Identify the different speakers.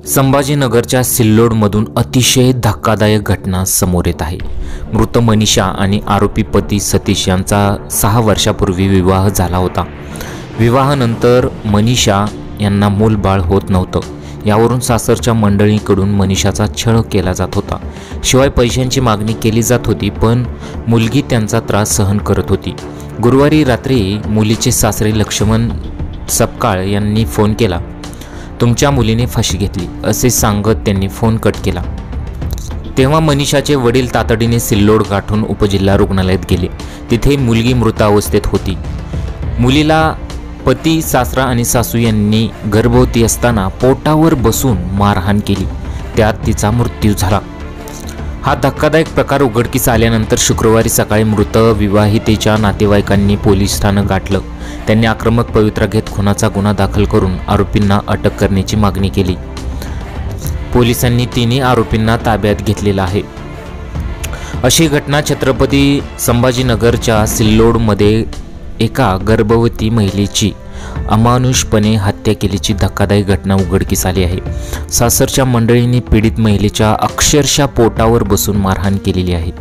Speaker 1: संभाजीनगरच्या सिल्लोडमधून अतिशय धक्कादायक घटना समोर येत आहे। मृत मनीषा आणि आरोपी पती सतीश यांचा 6 वर्षापूर्वी विवाह झाला होता। विवाहानंतर मनीषा यांना मूलबाळ होत नव्हतं। यावरून सासरच्या मंडळींकडून मनीषाचा छळ केला जात होता। शिवाय पैशांची मागणी केली जात होती, पण मुलगी त्यांचा त्रास सहन करत होती। गुरुवारी रात्री मुलीचे सासरे लक्ष्मण सपकाळ यांनी फोन केला। तुमच्या मुलीने फाशी घेतली असे सांगत त्यांनी फोन कट केला। तेव्हा मनीषाचे वडील तातडीने सिल्लोड गाठून उपजिल्हा रुग्णालयात गेले। तिथे मुलगी मृत अवस्थेत होती। मुलीला पती, सासरा आणि सासू यांनी गर्भवती असताना पोटावर बसून मारहाण केली, त्यात तिचा मृत्यू झाला। हा धक्कादायक प्रकार उघडकीस आल्यानंतर शुक्रवारी सकाळी मृत विवाहितेच्या नातेवाईकांनी पोलीस स्थानक गाठलं। त्यांनी आक्रमक पवित्रा घेत खुनाचा गुन्हा दाखल करून आरोपींना अटक करण्याची मागणी केली। पोलिसांनी तिन्ही आरोपींना ताब्यात घेतलेलं आहे। अशी घटना छत्रपती संभाजीनगरच्या सिल्लोडमध्ये एका गर्भवती महिलेची अमानुषपणे हत्या केल्याची धक्कादायक घटना उघडकीस आली आहे। सासरच्या मंडळींनी पीडित महिलेच्या अक्षरशः पोटावर बसून मारहाण केलेली आहे।